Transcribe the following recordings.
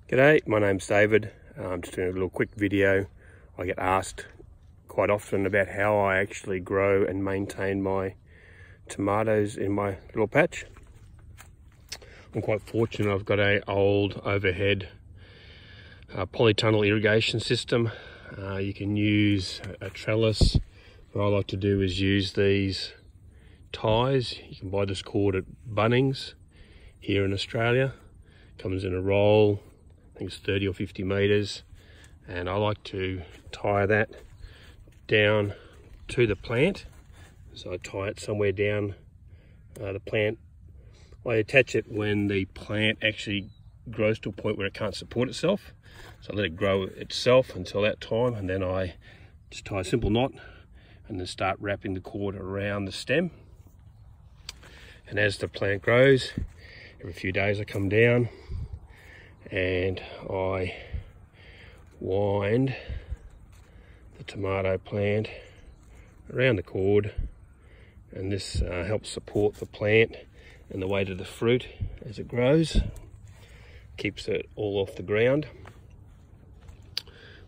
G'day, my name's David. I'm just doing a little quick video. I get asked quite often about how I actually grow and maintain my tomatoes in my little patch. I'm quite fortunate. I've got an old overhead polytunnel irrigation system. You can use a trellis. What I like to do is use these ties. You can buy this cord at Bunnings here in Australia. Comes in a roll. I think it's 30 or 50 meters, and I like to tie that down to the plant. So I tie it somewhere down the plant. I attach it when the plant actually grows to a point where it can't support itself. So I let it grow itself until that time, and then I just tie a simple knot and then start wrapping the cord around the stem. And as the plant grows, every few days I come down and I wind the tomato plant around the cord, and this helps support the plant and the weight of the fruit as it grows, keeps it all off the ground.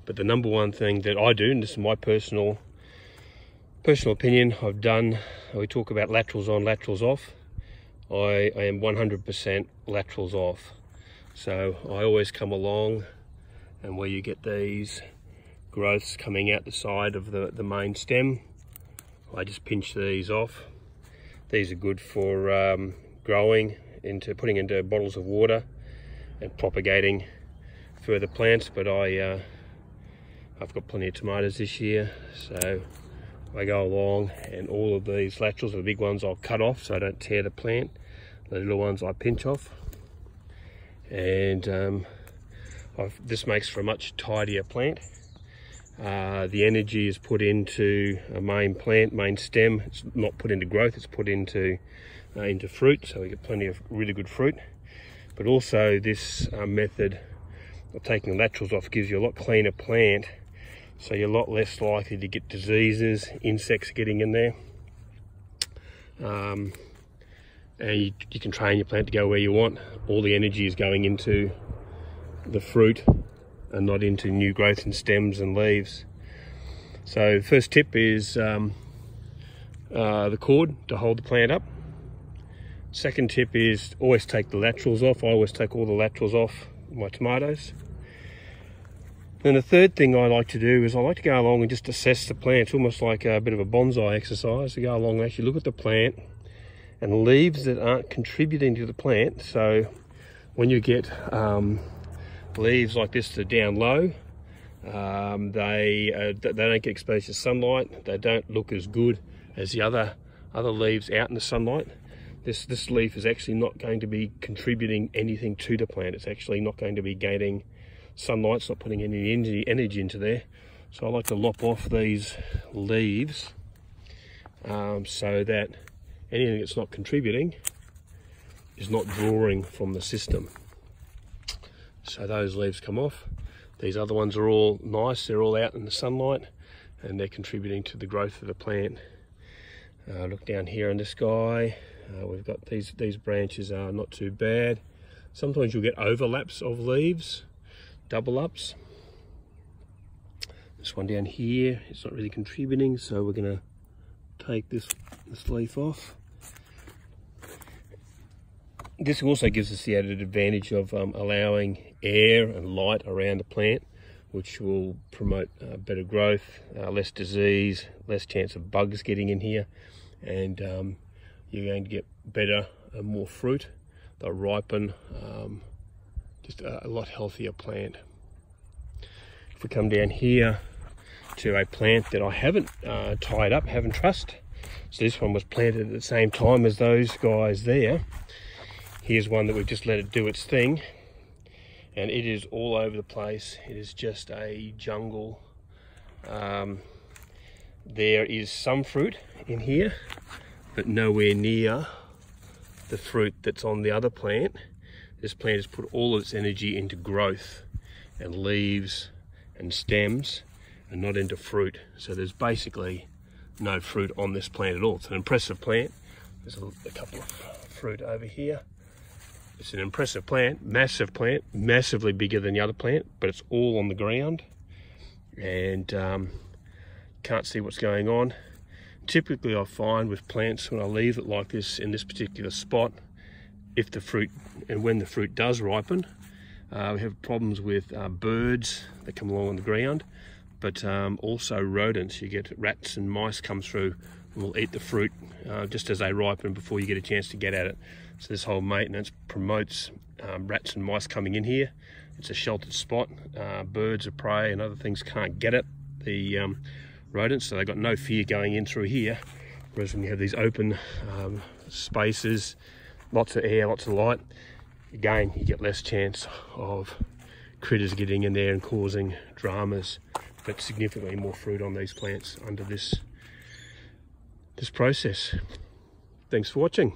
But the number one thing that I do, and this is my personal opinion, I've done, we talk about laterals on, laterals off. I am 100% laterals off. So I always come along, and where you get these growths coming out the side of the main stem, I just pinch these off. These are good for growing putting into bottles of water and propagating further plants. But I've got plenty of tomatoes this year, so I go along, and all of these laterals, the big ones, I'll cut off so I don't tear the plant. The little ones I pinch off. And this makes for a much tidier plant. The energy is put into a main plant, main stem. It's not put into growth, it's put into fruit, so we get plenty of really good fruit. But also this method of taking the laterals off gives you a lot cleaner plant, so you're a lot less likely to get diseases, insects getting in there. And you can train your plant to go where you want. All the energy is going into the fruit and not into new growth and stems and leaves. So the first tip is the cord to hold the plant up. Second tip is always take the laterals off. I always take all the laterals off my tomatoes. Then the third thing I like to do is I like to go along and just assess the plant. It's almost like a bit of a bonsai exercise, to go along and actually look at the plant and leaves that aren't contributing to the plant. So when you get leaves like this that are down low, they don't get exposed to sunlight. They don't look as good as the other leaves out in the sunlight. This leaf is actually not going to be contributing anything to the plant. It's actually not going to be gaining sunlight. It's not putting any energy into there. So I like to lop off these leaves so that anything that's not contributing is not drawing from the system. So those leaves come off. These other ones are all nice. They're all out in the sunlight, and they're contributing to the growth of the plant. Look down here in this guy. We've got these branches are not too bad. Sometimes you'll get overlaps of leaves, double ups. This one down here, it's not really contributing, so we're going to take this leaf off. This also gives us the added advantage of allowing air and light around the plant, which will promote better growth, less disease, less chance of bugs getting in here, and you're going to get better and more fruit. They'll ripen, just a lot healthier plant. If we come down here to a plant that I haven't tied up, haven't trussed, so this one was planted at the same time as those guys there. Here's one that we've just let it do its thing, and it is all over the place. It is just a jungle. There is some fruit in here, but nowhere near the fruit that's on the other plant. This plant has put all of its energy into growth and leaves and stems, and not into fruit. So there's basically no fruit on this plant at all. It's an impressive plant. There's a couple of fruit over here. It's an impressive plant, massively bigger than the other plant, but it's all on the ground and can't see what's going on. Typically I find with plants, when I leave it like this in this particular spot, if the fruit and when the fruit does ripen, we have problems with birds that come along on the ground, but also rodents. You get rats and mice come through and will eat the fruit just as they ripen before you get a chance to get at it. So this whole maintenance promotes rats and mice coming in here. It's a sheltered spot. Birds of prey and other things can't get at the rodents, so they've got no fear going in through here. Whereas when you have these open spaces, lots of air, lots of light, again, you get less chance of critters getting in there and causing dramas, but significantly more fruit on these plants under this process. Thanks for watching.